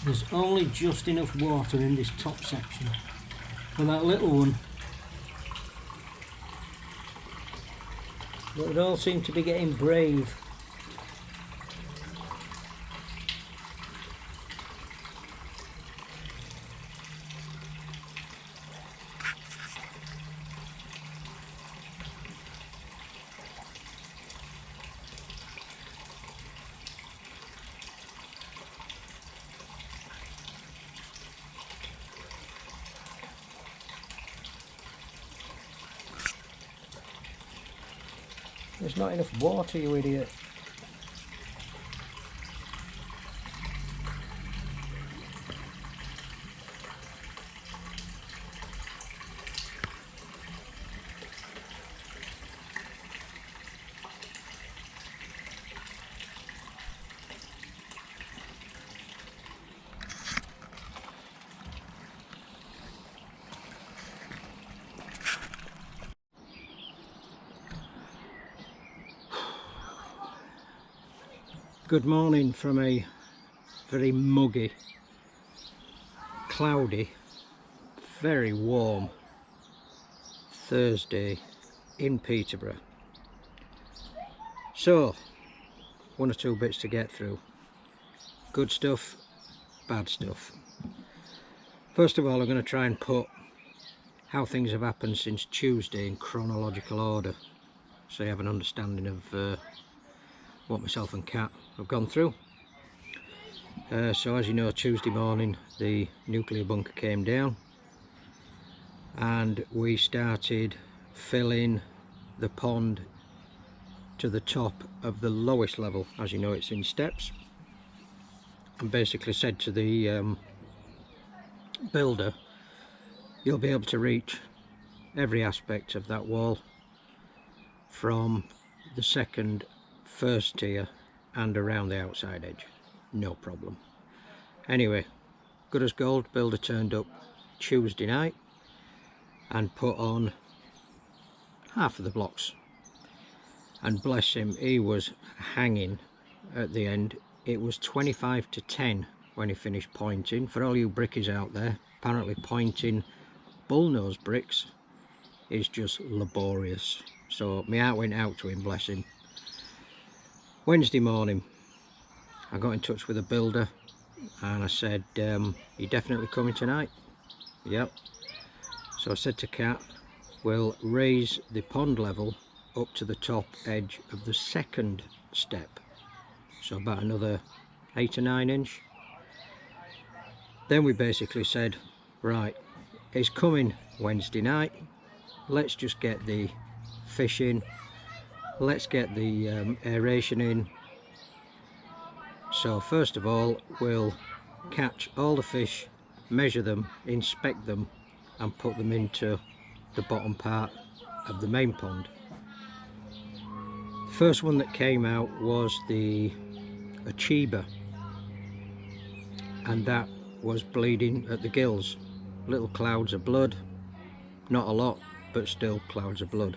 There's only just enough water in this top section for that little one, but they all seem to be getting brave. There's not enough water, you idiot. Good morning from a very muggy, cloudy, very warm Thursday in Peterborough. So, one or two bits to get through. Good stuff, bad stuff. First of all, I'm going to try and put how things have happened since Tuesday in chronological order, so you have an understanding of what myself and Kat have gone through. So as you know, Tuesday morning the nuclear bunker came down and we started filling the pond to the top of the lowest level. As you know, it's in steps, and basically said to the builder, you'll be able to reach every aspect of that wall from the first tier and around the outside edge, no problem. Anyway, good as gold. Builder turned up Tuesday night and put on half of the blocks, and bless him, he was hanging at the end. It was 25 to 10 when he finished pointing. For all you brickies out there, apparently pointing bullnose bricks is just laborious, so my heart went out to him, bless him. Wednesday morning I got in touch with the builder and I said, you definitely coming tonight? Yep. So I said to Kat, we'll raise the pond level up to the top edge of the second step, so about another 8 or 9 inch. Then we basically said, right, it's coming Wednesday night, let's just get the fish in, let's get the aeration in. So first of all, we'll catch all the fish, measure them, inspect them and put them into the bottom part of the main pond. First one that came out was the Achiba, and that was bleeding at the gills. Little clouds of blood, not a lot, but still clouds of blood.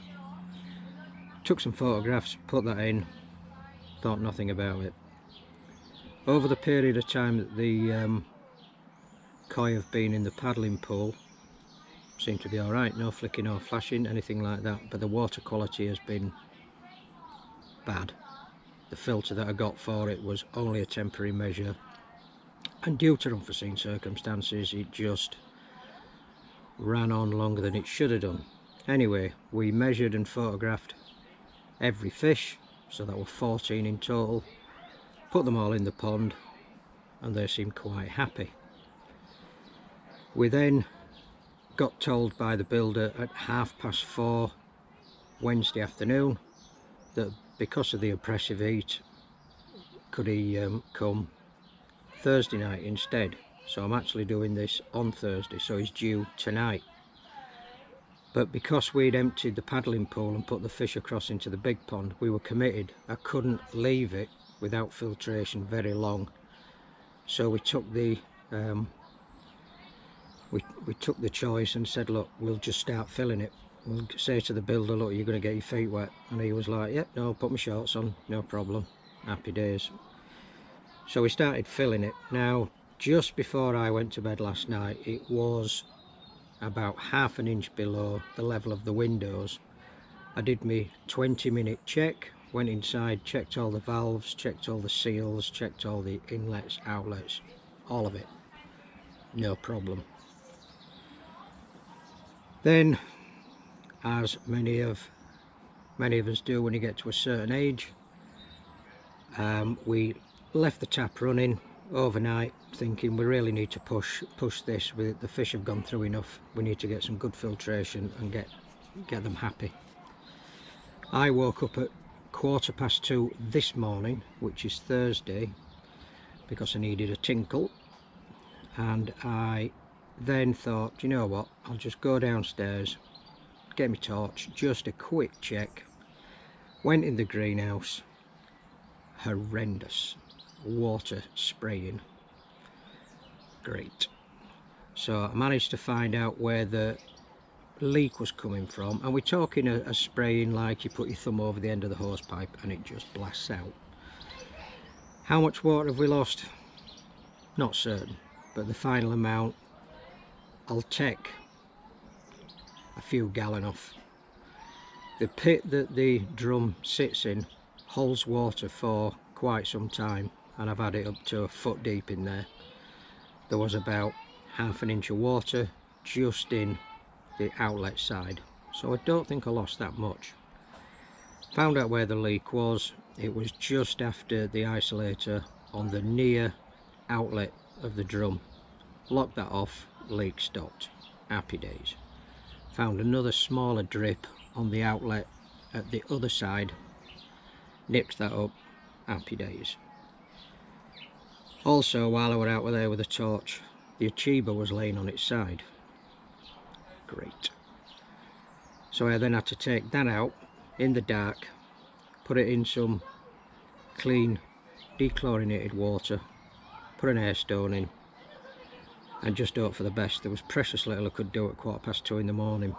Took some photographs, put that in, thought nothing about it. Over the period of time that the koi have been in the paddling pool, seemed to be alright, no flicking or flashing, anything like that, but the water quality has been bad. The filter that I got for it was only a temporary measure, and due to unforeseen circumstances it just ran on longer than it should have done. Anyway, we measured and photographed every fish, so that were 14 in total, put them all in the pond and they seemed quite happy. We then got told by the builder at 4:30 Wednesday afternoon that because of the oppressive heat, could he come Thursday night instead. So I'm actually doing this on Thursday, so he's due tonight. But because we'd emptied the paddling pool and put the fish across into the big pond, we were committed. I couldn't leave it without filtration very long, so we took the we took the choice and said, look, we'll just start filling it. We'll say to the builder, look, you're going to get your feet wet, and he was like, yep, no, put my shorts on, no problem, happy days. So we started filling it. Now just before I went to bed last night, it was about ½ an inch below the level of the windows. I did my 20-minute check, went inside, checked all the valves, checked all the seals, checked all the inlets, outlets, all of it, no problem. Then, as many of us do when you get to a certain age, we left the tap running overnight, thinking we really need to push this. The fish have gone through enough, we need to get some good filtration and get them happy. I woke up at 2:15 this morning, which is Thursday, because I needed a tinkle, and I then thought, you know what, I'll just go downstairs, get my torch, just a quick check. Went in the greenhouse, horrendous, water spraying, great. So I managed to find out where the leak was coming from, and we're talking a spraying like you put your thumb over the end of the hose pipe and it just blasts out. How much water have we lost? Not certain, but the final amount, I'll take a few gallon off. The pit that the drum sits in holds water for quite some time, and I've had it up to a foot deep in there. There was about ½ an inch of water just in the outlet side, so I don't think I lost that much. Found out where the leak was. It was just after the isolator on the near outlet of the drum. Locked that off, leak stopped, happy days. Found another smaller drip on the outlet at the other side, nipped that up, happy days. Also, while I was out there with a torch, the Achiba was laying on its side. Great. So I then had to take that out in the dark, put it in some clean dechlorinated water, put an air stone in, and just hope for the best. There was precious little I could do at 2:15 in the morning.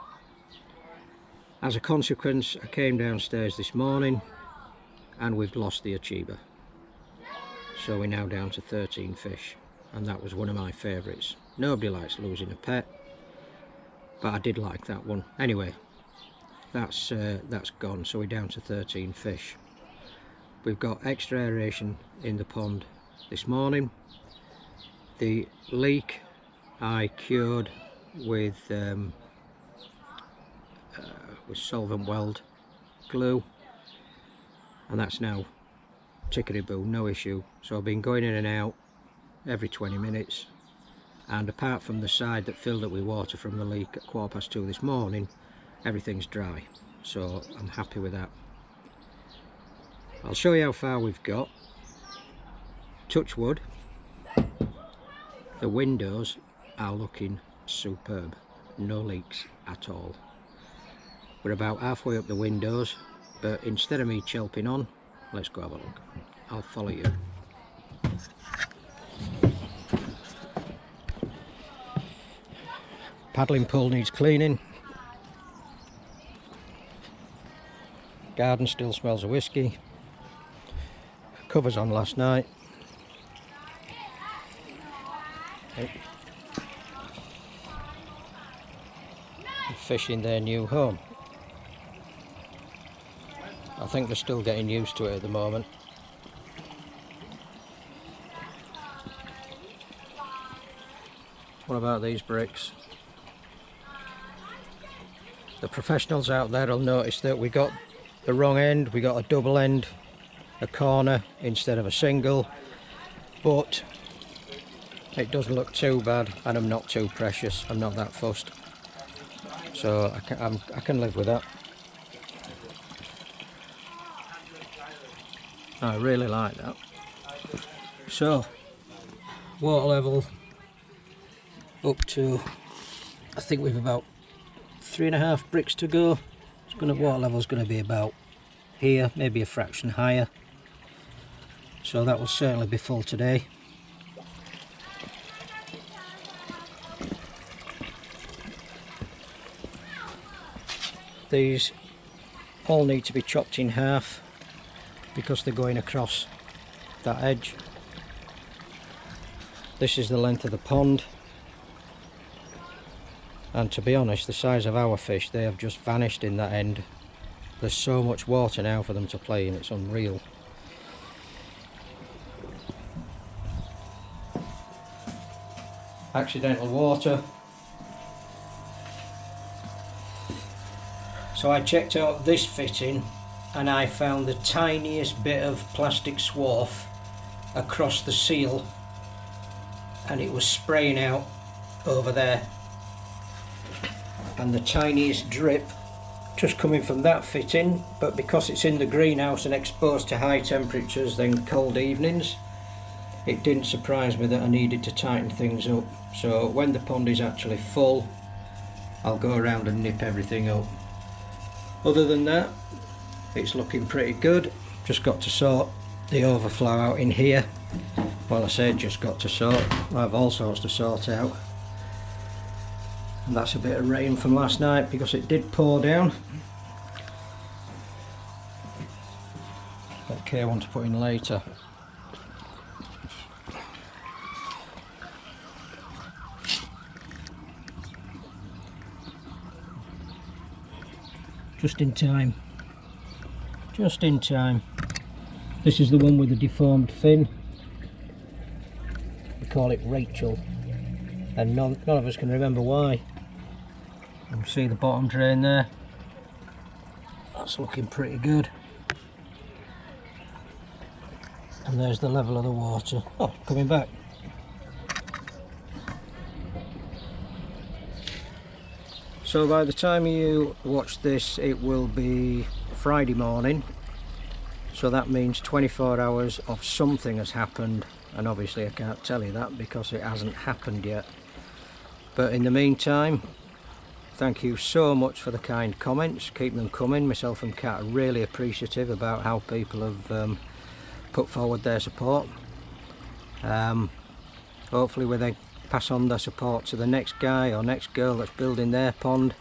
As a consequence, I came downstairs this morning and we've lost the Achiba. So we're now down to 13 fish, and that was one of my favourites. Nobody likes losing a pet, but I did like that one. Anyway, that's gone, so we're down to 13 fish. We've got extra aeration in the pond this morning. The leak I cured with solvent weld glue, and that's now tickety-boo, no issue. So I've been going in and out every 20 minutes, and apart from the side that filled up with water from the leak at 2:15 this morning, everything's dry, so I'm happy with that. I'll show you how far we've got. Touch wood, the windows are looking superb, no leaks at all. We're about halfway up the windows, but instead of me chelping on, let's go have a look. I'll follow you. Paddling pool needs cleaning. Garden still smells of whiskey. Covers on last night. Fish in their new home. I think they're still getting used to it at the moment. What about these bricks? The professionals out there will notice that we got the wrong end. We got a double end, a corner instead of a single, but it doesn't look too bad, and I'm not too precious. I'm not that fussed, so I can live with that. I really like that. So, water level up to, I think we've about 3.5 bricks to go. Water level's going to be about here, maybe a fraction higher. So that will certainly be full today. These all need to be chopped in half because they're going across that edge. This is the length of the pond, and to be honest, the size of our fish, they have just vanished in that end. There's so much water now for them to play in, it's unreal. Accidental water. So I checked out this fitting and I found the tiniest bit of plastic swarf across the seal, and it was spraying out over there, and the tiniest drip just coming from that fitting, but because it's in the greenhouse and exposed to high temperatures then cold evenings, it didn't surprise me that I needed to tighten things up. So when the pond is actually full, I'll go around and nip everything up. Other than that, it's looking pretty good. Just got to sort the overflow out in here. Well, I said just got to sort. I have all sorts to sort out. And that's a bit of rain from last night because it did pour down. Okay, I want to put in later. Just in time. Just in time. This is the one with the deformed fin. We call it Rachel, and none of us can remember why. You can see the bottom drain there. That's looking pretty good. And there's the level of the water. Oh, coming back. So by the time you watch this, it will be Friday morning. So that means 24 hours of something has happened, and obviously I can't tell you that because it hasn't happened yet. But in the meantime, thank you so much for the kind comments. Keep them coming. Myself and Kat are really appreciative about how people have put forward their support. Hopefully when they pass on their support to the next guy or next girl that's building their pond,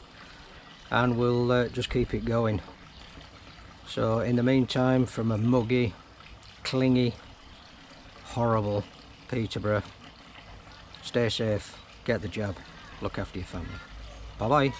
and we'll just keep it going. So in the meantime, from a muggy, clingy, horrible Peterborough, stay safe, get the jab, look after your family. Bye bye.